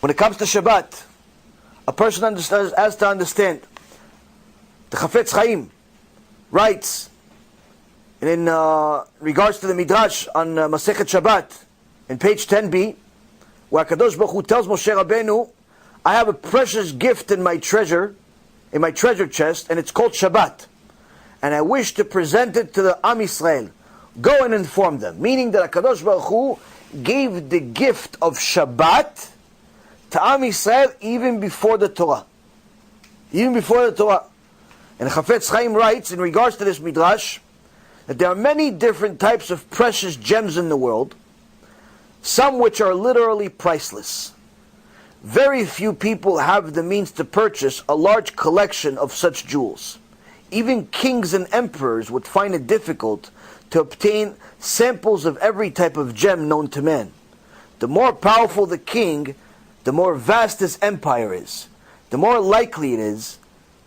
When it comes to Shabbat, a person has to understand. The Chafetz Chaim writes in regards to the Midrash on Masechet Shabbat, in page 10b, where HaKadosh Baruch Hu tells Moshe Rabbeinu, I have a precious gift in my treasure chest, and it's called Shabbat. And I wish to present it to the Am Yisrael. Go and inform them. Meaning that HaKadosh Baruch Hu gave the gift of Shabbat to Am Yisrael even before the Torah. Even before the Torah. And Chafetz Chaim writes in regards to this Midrash that there are many different types of precious gems in the world, some which are literally priceless. Very few people have the means to purchase a large collection of such jewels. Even kings and emperors would find it difficult to obtain samples of every type of gem known to man. The more powerful the king, the more vast his empire is. The more likely it is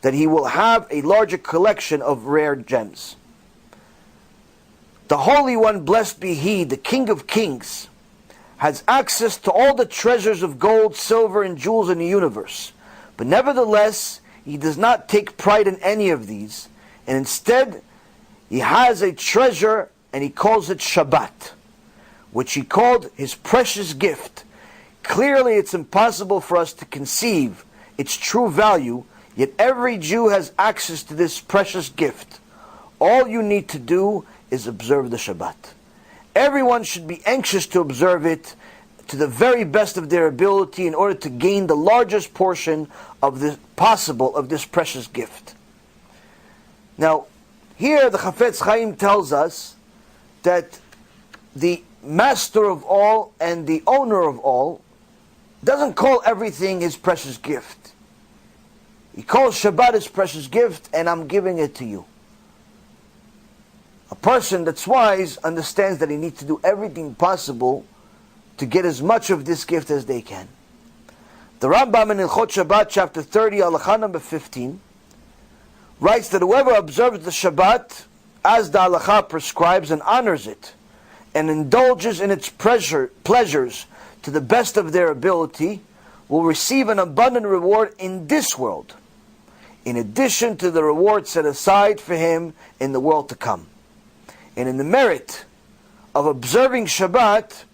that he will have a larger collection of rare gems. The Holy One, blessed be He, the King of Kings, has access to all the treasures of gold, silver, and jewels in the universe. But nevertheless, He does not take pride in any of these, and instead, He has a treasure, and He calls it Shabbat, which He called His precious gift. Clearly, it's impossible for us to conceive its true value, yet every Jew has access to this precious gift. All you need to do is observe the Shabbat. Everyone should be anxious to observe it to the very best of their ability in order to gain the largest portion of the possible of this precious gift. Now, here the Chafetz Chaim tells us that the master of all and the owner of all doesn't call everything his precious gift. He calls Shabbat his precious gift, and I'm giving it to you. A person that's wise understands that he needs to do everything possible to get as much of this gift as they can. The Rambam in Hilchot Shabbat, chapter 30, halacha number 15, writes that whoever observes the Shabbat as the halacha prescribes and honors it, and indulges in its pleasures to the best of their ability, will receive an abundant reward in this world, in addition to the reward set aside for him in the world to come. And in the merit of observing Shabbat,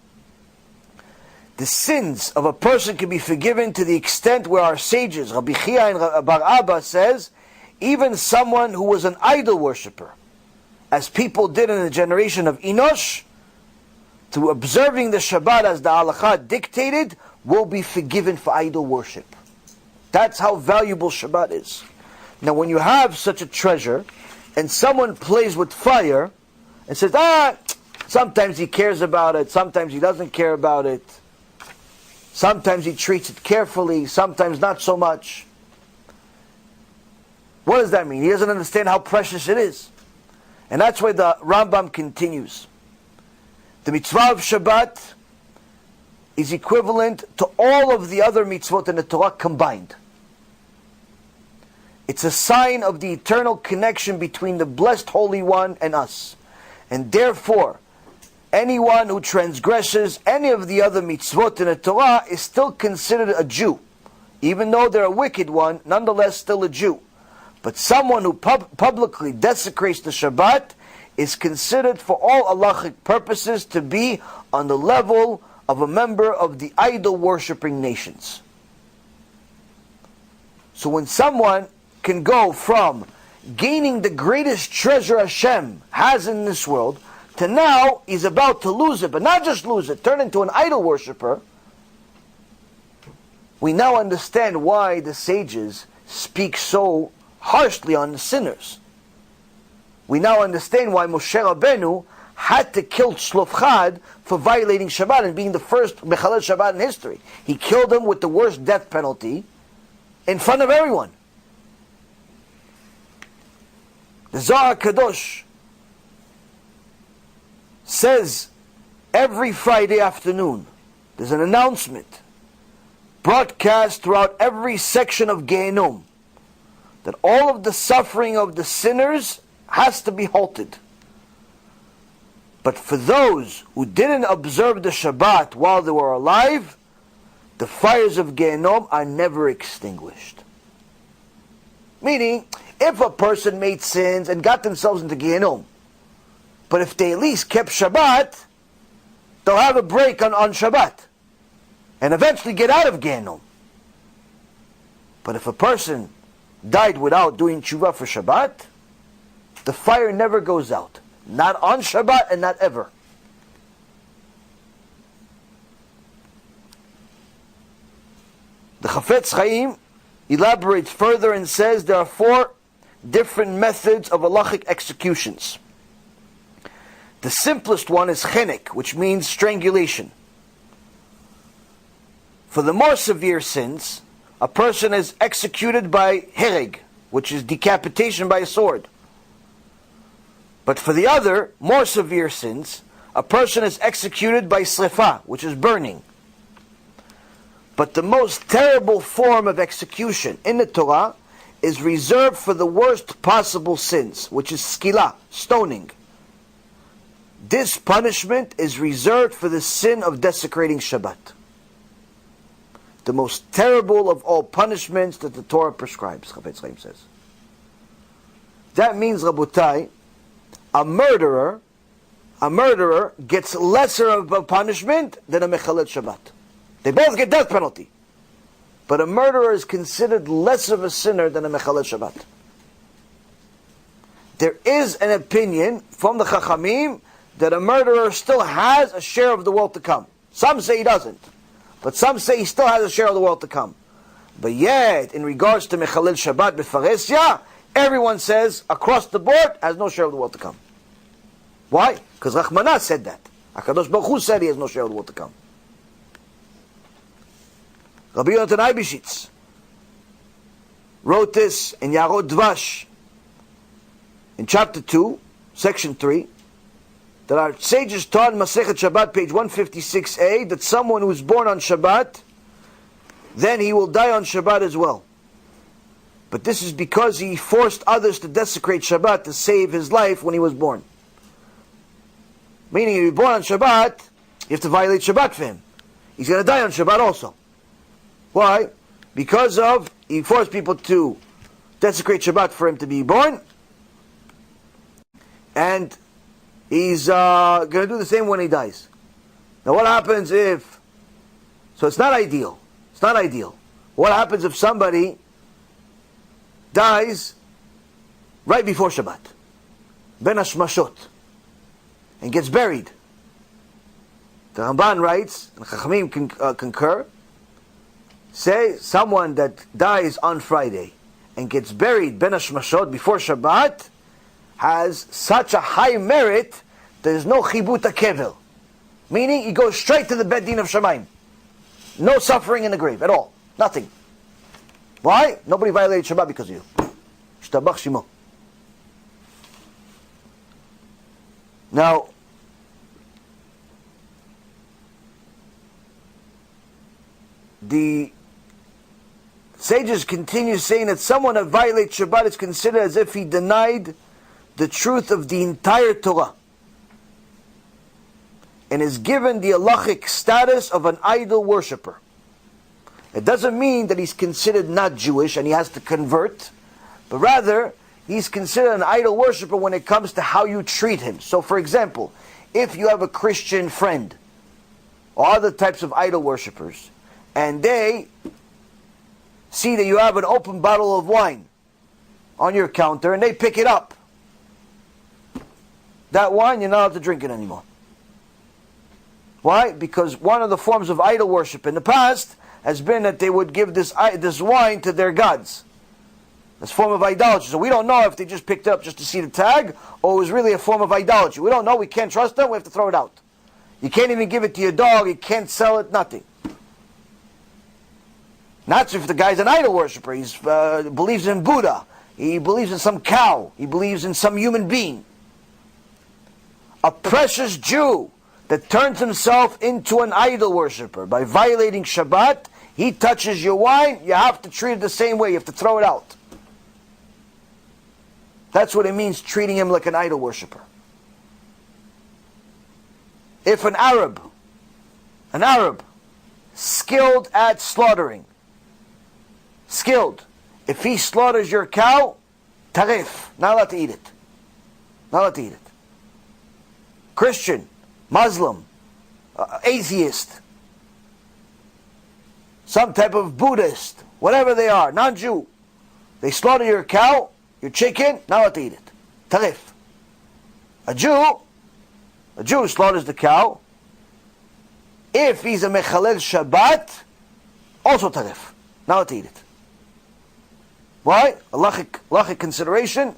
the sins of a person can be forgiven to the extent where our sages, Rabbi Chia and Bar Abba, says, even someone who was an idol worshipper, as people did in the generation of Enosh, through observing the Shabbat as the halakha dictated, will be forgiven for idol worship. That's how valuable Shabbat is. Now when you have such a treasure, and someone plays with fire, and says, sometimes he cares about it, sometimes he doesn't care about it, sometimes he treats it carefully, sometimes not so much. What does that mean? He doesn't understand how precious it is. And that's why the Rambam continues. The mitzvah of Shabbat is equivalent to all of the other mitzvot in the Torah combined. It's a sign of the eternal connection between the blessed Holy One and us. And therefore, anyone who transgresses any of the other mitzvot in the Torah is still considered a Jew. Even though they're a wicked one, nonetheless still a Jew. But someone who publicly desecrates the Shabbat is considered for all halachic purposes to be on the level of a member of the idol-worshipping nations. So when someone can go from gaining the greatest treasure HaShem has in this world, to now he's about to lose it, but not just lose it, turn into an idol worshipper, we now understand why the sages speak so harshly on the sinners. We now understand why Moshe Rabbeinu had to kill Tzlofchad for violating Shabbat and being the first Mechalel Shabbat in history. He killed him with the worst death penalty in front of everyone. The Zohar Kadosh says every Friday afternoon there's an announcement broadcast throughout every section of Gehenom that all of the suffering of the sinners has to be halted. But for those who didn't observe the Shabbat while they were alive, the fires of Gehenom are never extinguished. Meaning, if a person made sins and got themselves into Gehenom, but if they at least kept Shabbat, they'll have a break on Shabbat and eventually get out of Gehenom. But if a person died without doing Chuva for Shabbat, the fire never goes out. Not on Shabbat and not ever. The Chafetz Chaim elaborates further and says there are 4 different methods of halachic executions. The simplest one is chenek, which means strangulation. For the more severe sins, a person is executed by hereg, which is decapitation by a sword. But for the other, more severe sins, a person is executed by srifa, which is burning. But the most terrible form of execution in the Torah is reserved for the worst possible sins, which is skila, stoning. This punishment is reserved for the sin of desecrating Shabbat. The most terrible of all punishments that the Torah prescribes, Chafetz Chaim says. That means, Rabotai, a murderer gets lesser of a punishment than a mechalet Shabbat. They both get death penalty. But a murderer is considered less of a sinner than a mechalet Shabbat. There is an opinion from the Chachamim that a murderer still has a share of the world to come. Some say he doesn't. But some say he still has a share of the world to come. But yet, in regards to Mechalel Shabbat Befaresya, everyone says, across the board, has no share of the world to come. Why? Because Rachmanah said that. HaKadosh Baruch Hu said he has no share of the world to come. Rabbi Yonatan Eibeshitz wrote this in Yarot Dvash, in chapter 2, section 3, that our sages taught in Masechet Shabbat, page 156a, that someone who is born on Shabbat, then he will die on Shabbat as well. But this is because he forced others to desecrate Shabbat to save his life when he was born. Meaning, if you're born on Shabbat, you have to violate Shabbat for him. He's going to die on Shabbat also. Why? Because he forced people to desecrate Shabbat for him to be born, and he's going to do the same when he dies. Now what happens if... So it's not ideal. It's not ideal. What happens if somebody dies right before Shabbat? Ben Hashmashot. And gets buried. The Ramban writes, and Chachamim concur, say someone that dies on Friday and gets buried Ben Hashmashot before Shabbat has such a high merit, there is no chibut kevel. Meaning, he goes straight to the Beit Din of Shamayim. No suffering in the grave at all. Nothing. Why? Nobody violated Shabbat because of you. Shtabach Shimo. Now, the sages continue saying that someone that violates Shabbat is considered as if he denied the truth of the entire Torah and is given the halachic status of an idol worshipper. It doesn't mean that he's considered not Jewish and he has to convert, but rather he's considered an idol worshipper when it comes to how you treat him. So for example, if you have a Christian friend or other types of idol worshippers, and they see that you have an open bottle of wine on your counter and they pick it up, that wine, you're not allowed to drink it anymore. Why? Because one of the forms of idol worship in the past has been that they would give this wine to their gods. This form of idolatry. So we don't know if they just picked it up just to see the tag, or it was really a form of idolatry. We don't know. We can't trust them. We have to throw it out. You can't even give it to your dog. You can't sell it. Nothing. Not if the guy's an idol worshiper. He believes in Buddha. He believes in some cow. He believes in some human being. A precious Jew that turns himself into an idol worshiper by violating Shabbat, he touches your wine, you have to treat it the same way. You have to throw it out. That's what it means, treating him like an idol worshiper. If an Arab skilled at slaughtering. Skilled. If he slaughters your cow, tarif, not allowed to eat it. Not allowed to eat it. Christian, Muslim, atheist, some type of Buddhist, whatever they are, non-Jew, they slaughter your cow, your chicken, not allowed to eat it. Tarif. A Jew slaughters the cow. If he's a mechalel Shabbat, also tarif, not allowed to eat it. Why? Halachic consideration,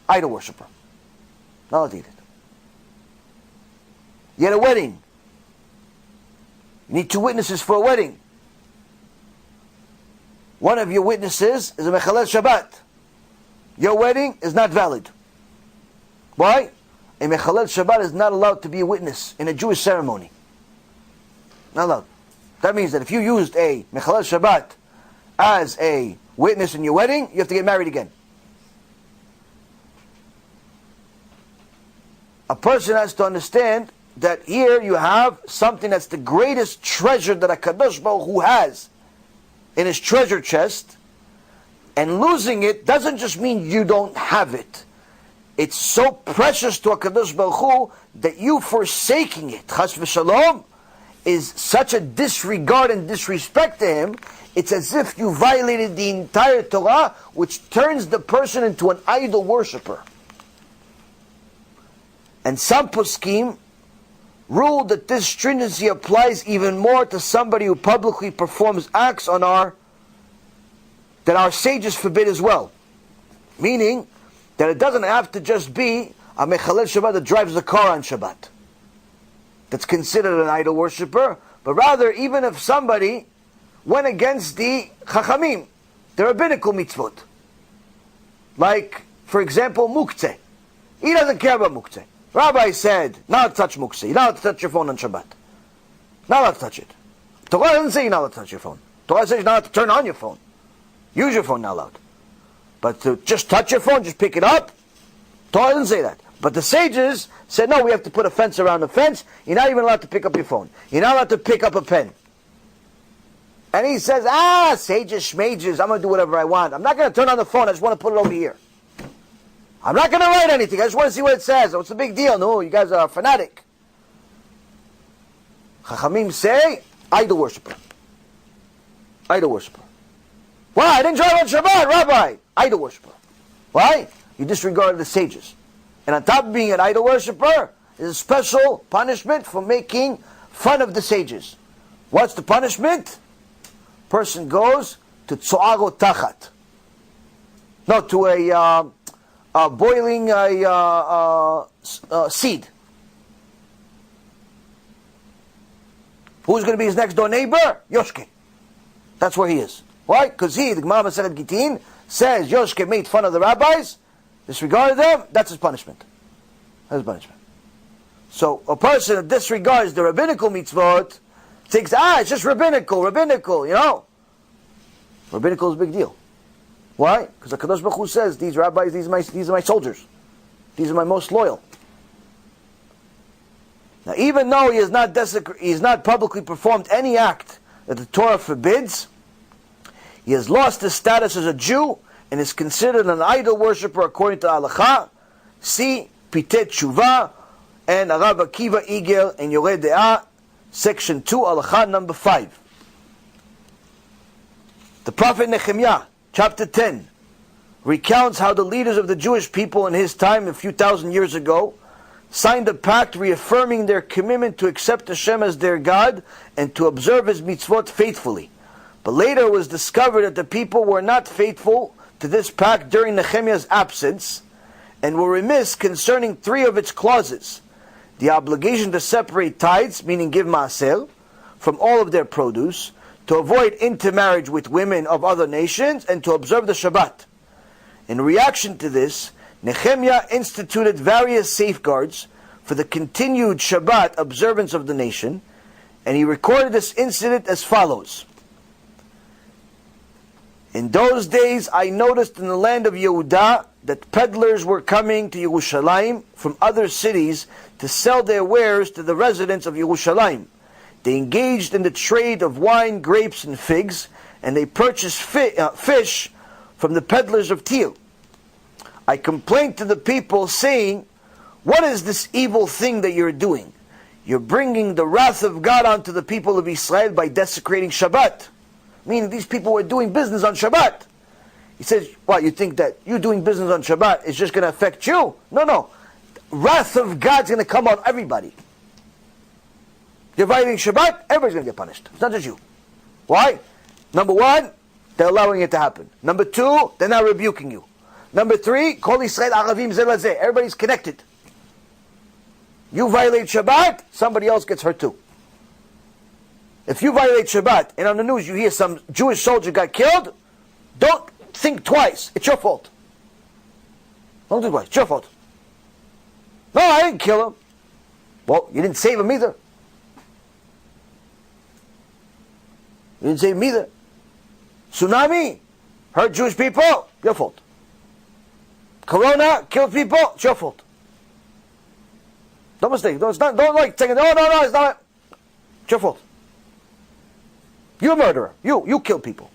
idol worshiper. Not allowed to eat it. You had a wedding. You need 2 witnesses for a wedding. One of your witnesses is a mechalel Shabbat. Your wedding is not valid. Why? A mechalel Shabbat is not allowed to be a witness in a Jewish ceremony. Not allowed. That means that if you used a mechalel Shabbat as a witness in your wedding, you have to get married again. A person has to understand that here you have something that's the greatest treasure that HaKadosh Baruch Hu has in his treasure chest, and losing it doesn't just mean you don't have it. It's so precious to HaKadosh Baruch Hu that you forsaking it, chas v'shalom, is such a disregard and disrespect to him. It's as if you violated the entire Torah, which turns the person into an idol worshiper. And some poskim ruled that this stringency applies even more to somebody who publicly performs acts that our sages forbid as well. Meaning that it doesn't have to just be a mechalel Shabbat that drives the car on Shabbat that's considered an idol worshiper, but rather even if somebody went against the chachamim, the rabbinical mitzvot. Like, for example, muktzeh. He doesn't care about muktzeh. Rabbi said, not to touch muktzeh. You're not allowed to touch your phone on Shabbat. Not allowed to touch it. Torah doesn't say you're not allowed to touch your phone. Torah says you're not allowed to turn on your phone. Use your phone, not allowed. But to just touch your phone, just pick it up, Torah doesn't say that. But the sages said, no, we have to put a fence around the fence. You're not even allowed to pick up your phone. You're not allowed to pick up a pen. And he says, sages, schmages, I'm going to do whatever I want. I'm not going to turn on the phone, I just want to put it over here. I'm not going to write anything, I just want to see what it says. What's the big deal? No, you guys are a fanatic. Chachamim say, idol worshiper. Idol worshiper. Why? I didn't drive on Shabbat, Rabbi. Idol worshiper. Why? You disregarded the sages. And on top of being an idol worshiper, is a special punishment for making fun of the sages. What's the punishment? Person goes to tzo'aro tachat. No, to a boiling seed. Who's going to be his next door neighbor? Yoshke. That's where he is. Why? Because the Gemara Masechet Gitin says Yoshke made fun of the rabbis, disregarded them, that's his punishment. That's his punishment. So a person that disregards the rabbinical mitzvot thinks, it's just rabbinical, you know. Rabbinical is a big deal. Why? Because the HaKadosh Baruch Hu says, these rabbis, these are my soldiers. These are my most loyal. Now, even though he has not publicly performed any act that the Torah forbids, he has lost his status as a Jew and is considered an idol worshiper according to Halacha. See Pitet Chuva and Rav Akiva Igel and Yoreh De'ah, section 2, Halacha number 5. The prophet Nehemiah, chapter 10, recounts how the leaders of the Jewish people in his time, a few thousand years ago, signed a pact reaffirming their commitment to accept Hashem as their God and to observe His mitzvot faithfully. But later it was discovered that the people were not faithful to this pact during Nehemiah's absence and were remiss concerning 3 of its clauses: the obligation to separate tithes, meaning give maaser, from all of their produce, to avoid intermarriage with women of other nations, and to observe the Shabbat. In reaction to this, Nehemiah instituted various safeguards for the continued Shabbat observance of the nation, and he recorded this incident as follows. In those days I noticed in the land of Yehudah that peddlers were coming to Yerushalayim from other cities to sell their wares to the residents of Yerushalayim. They engaged in the trade of wine, grapes, and figs, and they purchased fish from the peddlers of teal. I complained to the people, saying, what is this evil thing that you're doing? You're bringing the wrath of God onto the people of Israel by desecrating Shabbat. Meaning these people were doing business on Shabbat. He says, what, you think that you doing business on Shabbat is just going to affect you? No. Wrath of God's going to come on everybody. You're violating Shabbat, everybody's going to get punished. It's not just you. Why? Number one, they're allowing it to happen. Number two, they're not rebuking you. Number three, Kol Yisrael Aravim Zeh Lazeh. Everybody's connected. You violate Shabbat, somebody else gets hurt too. If you violate Shabbat, and on the news you hear some Jewish soldier got killed, don't think twice. It's your fault. Don't think twice. It's your fault. No, I didn't kill him. Well, you didn't save him either. You didn't save him either. Tsunami hurt Jewish people, your fault. Corona killed people, it's your fault. Don't mistake. Don't like saying, no, it's not. It's your fault. You're a murderer. You killed people.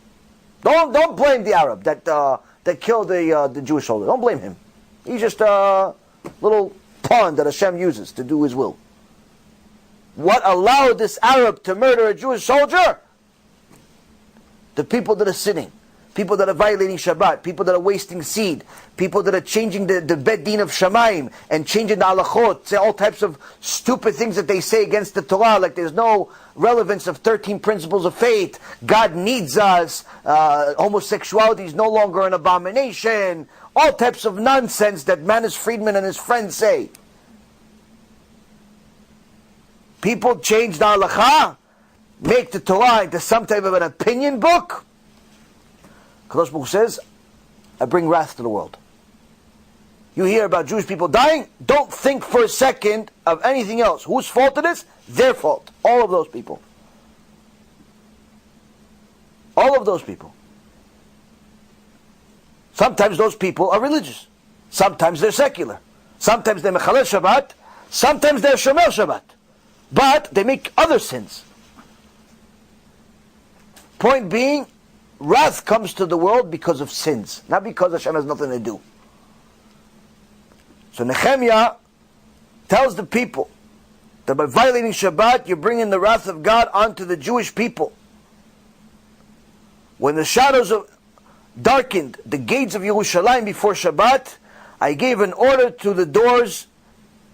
Don't blame the Arab that killed the Jewish soldier. Don't blame him. He's just a little pawn that Hashem uses to do His will. What allowed this Arab to murder a Jewish soldier? The people that are sinning, people that are violating Shabbat, people that are wasting seed, people that are changing the Beit Din of Shamayim and changing the halachot, say all types of stupid things that they say against the Torah, like there's no relevance of 13 principles of faith, God needs us, homosexuality is no longer an abomination, all types of nonsense that Manus Friedman and his friends say. People change the halakha, make the Torah into some type of an opinion book. Kadosh Baruch Hu says, I bring wrath to the world. You hear about Jewish people dying, don't think for a second of anything else. Whose fault it is? Their fault. All of those people. All of those people. Sometimes those people are religious. Sometimes they're secular. Sometimes they're Mechalel Shabbat. Sometimes they're Shomer Shabbat. But they make other sins. Point being, wrath comes to the world because of sins, not because Hashem has nothing to do. So Nehemiah tells the people that by violating Shabbat, you're bringing the wrath of God onto the Jewish people. When the shadows darkened the gates of Yerushalayim before Shabbat, I gave an order to the doors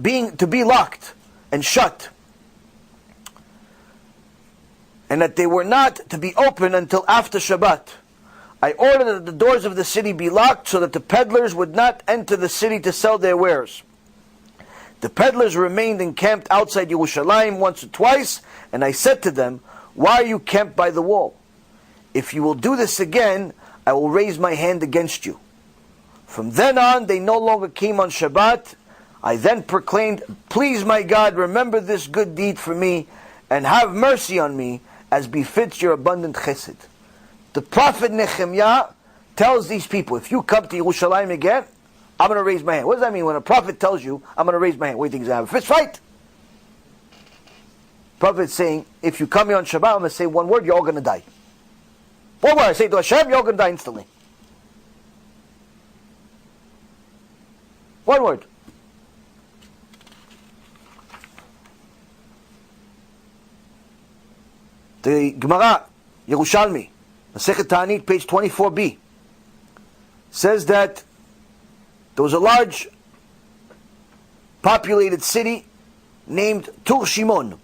to be locked and shut, and that they were not to be open until after Shabbat. I ordered that the doors of the city be locked so that the peddlers would not enter the city to sell their wares. The peddlers remained encamped outside Yerushalayim once or twice, and I said to them, why are you camped by the wall? If you will do this again, I will raise my hand against you. From then on, they no longer came on Shabbat. I then proclaimed, please my God, remember this good deed for me, and have mercy on me, as befits your abundant chesed. The prophet Nehemiah tells these people, if you come to Yerushalayim again, I'm going to raise my hand. What does that mean? When a prophet tells you, I'm going to raise my hand, what do you think is going to happen? Fist fight! Prophet is saying, if you come here on Shabbat, I'm going to say one word, you're all going to die. One word, I say to Hashem, you're all going to die instantly. One word. The Gemara, Yerushalmi, Masechet Ta'anit, page 24b, says that there was a large populated city named Tur Shimon.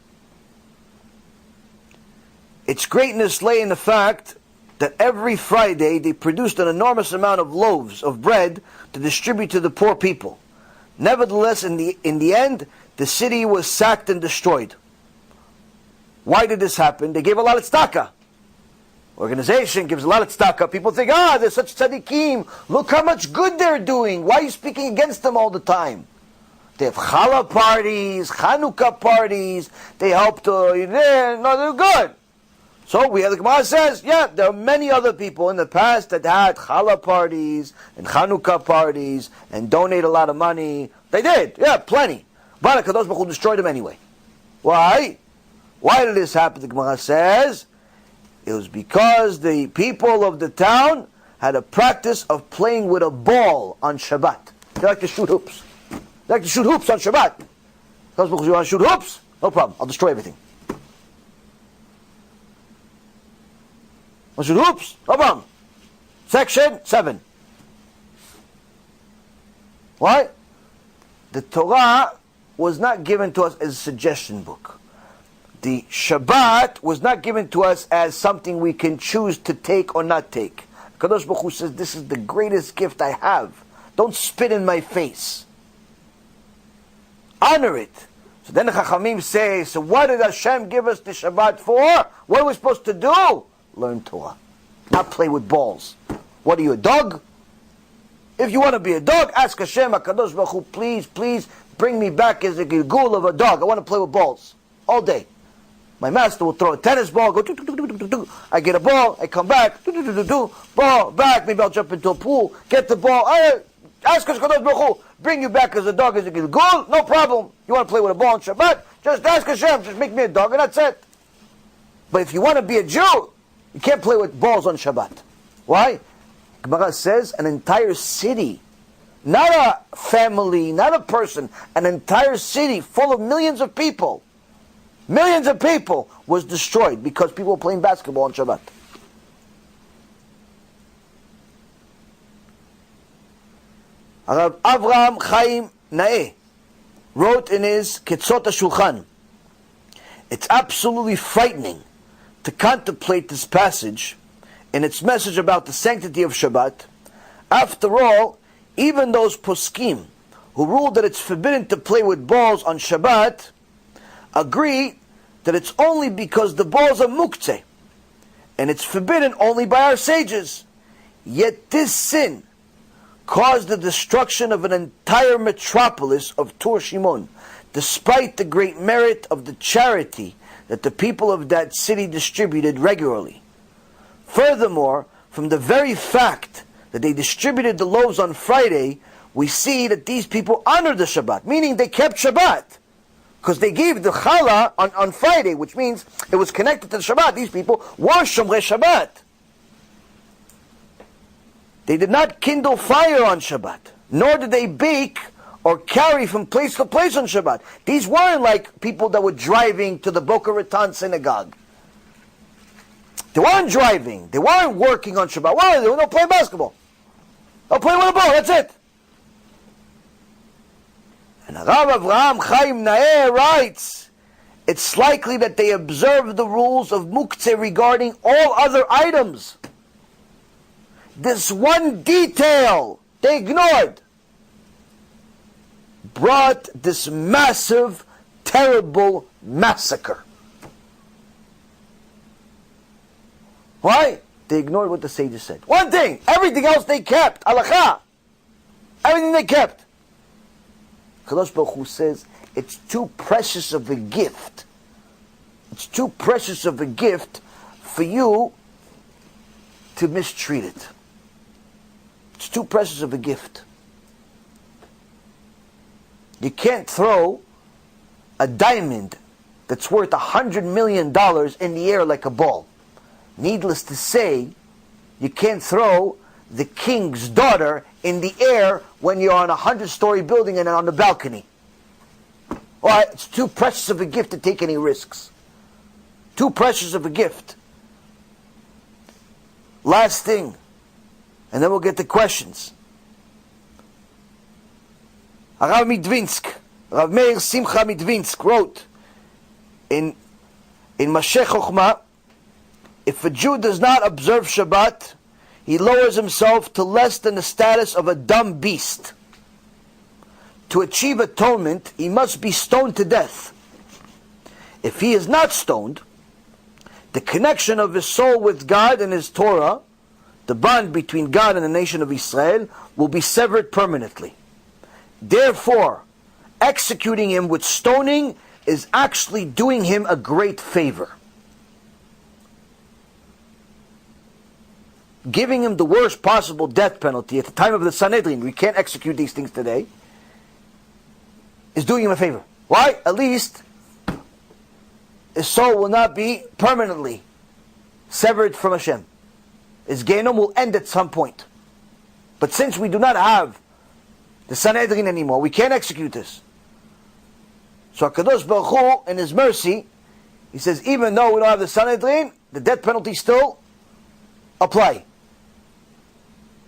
Its greatness lay in the fact that every Friday they produced an enormous amount of loaves of bread to distribute to the poor people. Nevertheless, in the end, the city was sacked and destroyed. Why did this happen? They gave a lot of tzedakah. Organization gives a lot of tzedakah. People think, they're such tzaddikim. Look how much good they're doing. Why are you speaking against them all the time? They have challah parties, Chanukah parties. They help they're good. So the Gemara says, there are many other people in the past that had challah parties and Chanukah parties and donate a lot of money. They did, plenty. But HaKadosh Baruch Hu destroyed them anyway. Why? Why did this happen? The Gemara says it was because the people of the town had a practice of playing with a ball on Shabbat. They like to shoot hoops. They like to shoot hoops on Shabbat. Because you want to shoot hoops? No problem. I'll destroy everything. Want to shoot hoops? No problem. Section 7. Why? The Torah was not given to us as a suggestion book. The Shabbat was not given to us as something we can choose to take or not take. Kadosh Baruch Hu says, this is the greatest gift I have. Don't spit in my face. Honor it. So then the Chachamim say, so what did HaShem give us the Shabbat for? What are we supposed to do? Learn Torah. Not play with balls. What are you, a dog? If you want to be a dog, ask HaShem, HaKadosh Baruch Hu, please bring me back as a gilgul of a dog. I want to play with balls all day. My master will throw a tennis ball, go, I get a ball, I come back, ball, back, maybe I'll jump into a pool, get the ball, ask HaKadosh Baruch Hu, bring you back as a dog, as a gilgul, no problem. You want to play with a ball on Shabbat? Just ask HaShem, just make me a dog, and that's it. But if you want to be a Jew, you can't play with balls on Shabbat. Why? Gemara says an entire city, not a family, not a person, an entire city full of millions of people was destroyed because people were playing basketball on Shabbat. Rav Avraham Chaim Naeh wrote in his Ketzot HaShulchan, it's absolutely frightening to contemplate this passage in its message about the sanctity of Shabbat. After all, even those poskim who rule that it's forbidden to play with balls on Shabbat agree that it's only because the balls are muktzeh, and it's forbidden only by our sages. Yet this sin caused the destruction of an entire metropolis of Tur Shimon, despite the great merit of the charity that the people of that city distributed regularly. Furthermore, from the very fact that they distributed the loaves on Friday, we see that these people honored the Shabbat, meaning they kept Shabbat. Because they gave the challah on Friday, which means it was connected to the Shabbat. These people were Shomrei Shabbat. They did not kindle fire on Shabbat, nor did they bake or carry from place to place on Shabbat. These weren't like people that were driving to the Boca Raton synagogue. They weren't driving. They weren't working on Shabbat. Why? They were not playing basketball. They're playing with a ball. That's it. And Rav Avraham Chaim Naeh writes, it's likely that they observed the rules of muktzeh regarding all other items. This one detail they ignored brought this massive, terrible massacre. Why? They ignored what the sages said. One thing, everything else they kept. Halakha. Everything they kept. Kadosh Baruch Hu says, it's too precious of a gift. It's too precious of a gift for you to mistreat it. It's too precious of a gift. You can't throw a diamond that's worth $100 million in the air like a ball. Needless to say, you can't throw the king's daughter in the air when you're on a 100-story building and on the balcony. Alright, it's too precious of a gift to take any risks. Too precious of a gift. Last thing, and then we'll get to questions. Rav Midvinsk, Rav Meir Simcha Midvinsk wrote in Mashech Chochmah, if a Jew does not observe Shabbat, he lowers himself to less than the status of a dumb beast. To achieve atonement, he must be stoned to death. If he is not stoned, the connection of his soul with God and his Torah, the bond between God and the nation of Israel, will be severed permanently. Therefore, executing him with stoning is actually doing him a great favor. Giving him the worst possible death penalty at the time of the Sanhedrin, we can't execute these things today, is doing him a favor. Why? At least his soul will not be permanently severed from Hashem. His Gehinnom will end at some point. But since we do not have the Sanhedrin anymore, we can't execute this. So HaKadosh Baruch Hu, in His mercy, He says, even though we don't have the Sanhedrin, the death penalty still apply.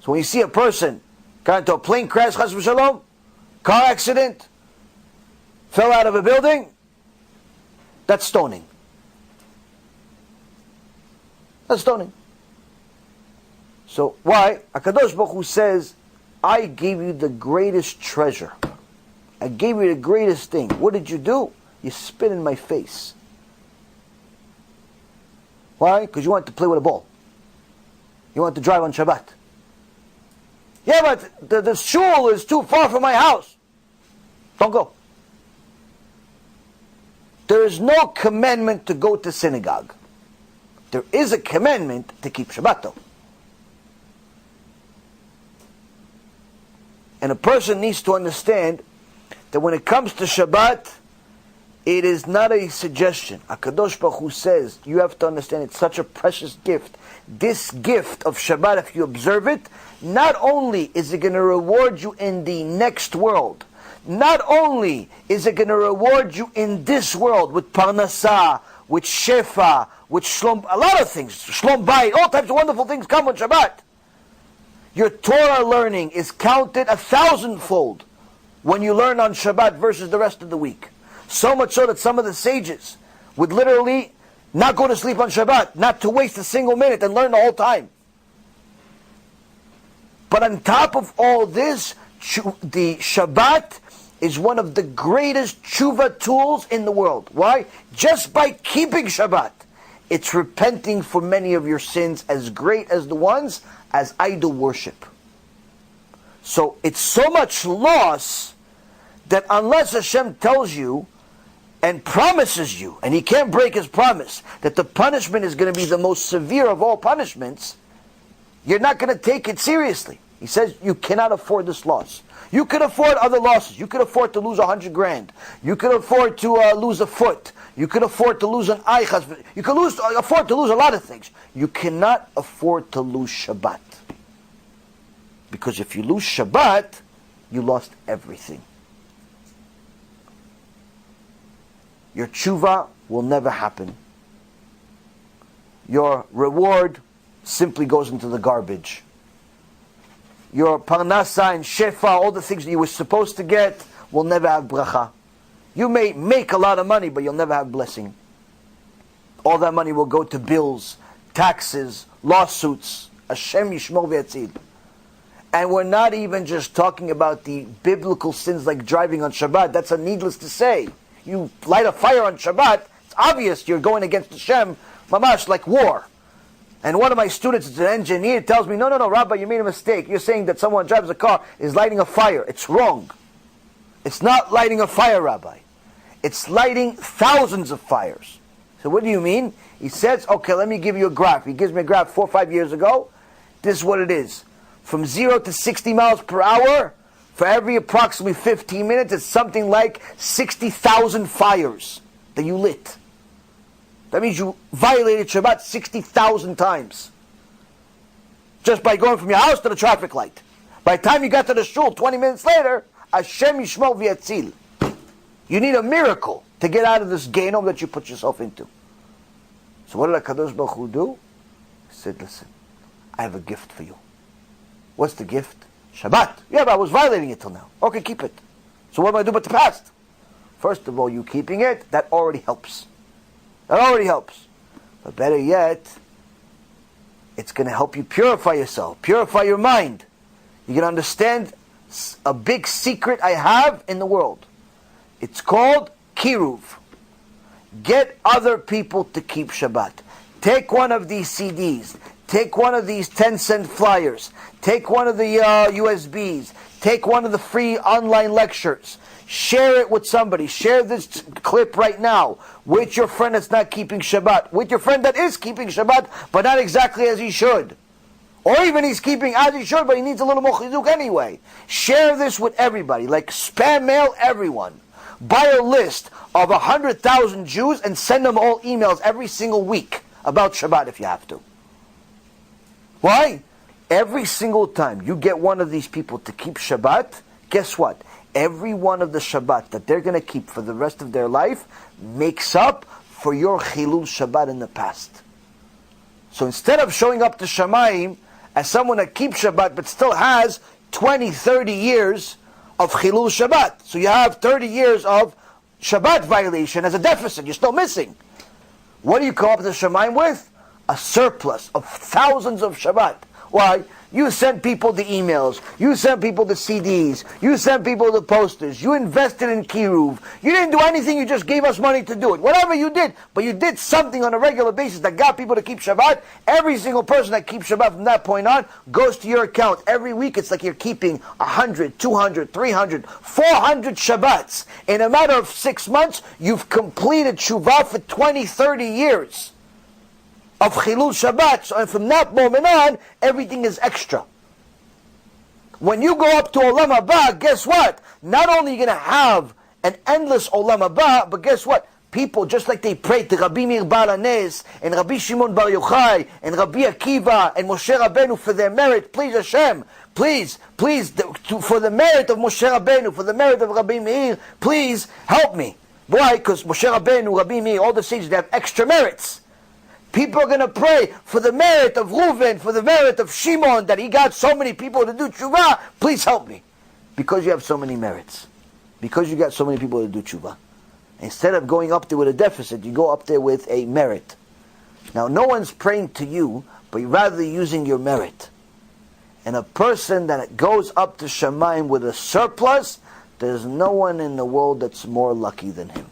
So when you see a person got into a plane crash, chas v'shalom, car accident, fell out of a building, that's stoning. That's stoning. So why? HaKadosh Baruch Hu says, I gave you the greatest treasure. I gave you the greatest thing. What did you do? You spit in my face. Why? Because you want to play with a ball. You want to drive on Shabbat. Yeah, but the shul is too far from my house. Don't go. There is no commandment to go to synagogue. There is a commandment to keep Shabbat though. And a person needs to understand that when it comes to Shabbat, it is not a suggestion. HaKadosh Baruch Hu says, you have to understand it's such a precious gift. This gift of Shabbat, if you observe it, not only is it going to reward you in the next world, not only is it going to reward you in this world with parnasah, with shefa, with shlom, a lot of things, shlom bayit, all types of wonderful things come on Shabbat. Your Torah learning is counted 1,000-fold when you learn on Shabbat versus the rest of the week. So much so that some of the sages would literally not go to sleep on Shabbat, not to waste a single minute and learn the whole time. But on top of all this, the Shabbat is one of the greatest Chuva tools in the world. Why? Just by keeping Shabbat, it's repenting for many of your sins as great as the ones as idol worship. So it's so much loss that unless Hashem tells you and promises you, and He can't break His promise, that the punishment is going to be the most severe of all punishments, you're not going to take it seriously. He says you cannot afford this loss. You could afford other losses. You could afford to lose 100 grand. You could afford to lose a foot. You could afford to lose an eye. You could afford to lose a lot of things. You cannot afford to lose Shabbat. Because if you lose Shabbat, you lost everything. Your tshuva will never happen. Your reward simply goes into the garbage. Your parnasa and shefa, all the things that you were supposed to get, will never have bracha. You may make a lot of money, but you'll never have blessing. All that money will go to bills, taxes, lawsuits. HaShem yishmor v'yatzil. And we're not even just talking about the biblical sins like driving on Shabbat. That's needless to say. You light a fire on Shabbat, it's obvious you're going against Hashem, mamash, like war. And one of my students is an engineer, tells me, no, Rabbi, you made a mistake. You're saying that someone drives a car is lighting a fire. It's wrong. It's not lighting a fire, Rabbi. It's lighting thousands of fires. So what do you mean? He says, okay, let me give you a graph. He gives me a graph 4 or 5 years ago. This is what it is. From 0 to 60 miles per hour, for every approximately 15 minutes, it's something like 60,000 fires that you lit. That means you violated Shabbat 60,000 times. Just by going from your house to the traffic light. By the time you got to the shul, 20 minutes later, HaShem yishmor v'yatzil. You need a miracle to get out of this Gehinnom that you put yourself into. So what did HaKadosh Baruch Hu do? He said, listen, I have a gift for you. What's the gift? Shabbat. Yeah, but I was violating it till now. Okay, keep it. So what do I do about the past? First of all, you keeping it, that already helps. That already helps. But better yet, it's going to help you purify yourself, purify your mind. You can understand a big secret I have in the world. It's called Kiru. Get other people to keep Shabbat. Take one of these CDs. Take one of these 10-cent flyers. Take one of the USBs. Take one of the free online lectures. Share it with somebody. Share this clip right now with your friend that's not keeping Shabbat. With your friend that is keeping Shabbat, but not exactly as he should. Or even he's keeping as he should, but he needs a little more chizuk anyway. Share this with everybody. Like spam mail everyone. buy a list of 100,000 Jews and send them all emails every single week about Shabbat if you have to. Why? Every single time you get one of these people to keep Shabbat, guess what? Every one of the Shabbat that they're going to keep for the rest of their life makes up for your Chilul Shabbat in the past. So instead of showing up to Shamayim as someone that keeps Shabbat but still has 20, 30 years of Chilul Shabbat, so you have 30 years of Shabbat violation as a deficit, you're still missing. What do you come up to Shamayim with? A surplus of thousands of Shabbat. Why? You sent people the emails, you sent people the CDs, you sent people the posters, you invested in Kiru, you didn't do anything, you just gave us money to do it. Whatever you did, but you did something on a regular basis that got people to keep Shabbat. Every single person that keeps Shabbat from that point on goes to your account. Every week it's like you're keeping 100, 200, 300, 400 Shabbats. In a matter of 6 months, you've completed Chuva for 20, 30 years of Chilul Shabbat. So, and from that moment on, everything is extra. When you go up to Olam Haba, guess what? Not only are you going to have an endless Olam Haba, but guess what? People, just like they prayed to Rabbi Meir Baal HaNes, and Rabbi Shimon Bar Yochai, and Rabbi Akiva, and Moshe Rabbeinu for their merit, please Hashem, please, for the merit of Moshe Rabbeinu, for the merit of Rabbi Meir, please help me. Why? Because Moshe Rabbeinu, Rabbi Meir, all the sages, they have extra merits. People are going to pray for the merit of Reuven, for the merit of Shimon, that he got so many people to do tshuva. Please help me. Because you have so many merits. Because you got so many people to do tshuva. Instead of going up there with a deficit, you go up there with a merit. Now, no one's praying to you, but rather using your merit. And a person that goes up to Shamayim with a surplus, there's no one in the world that's more lucky than him.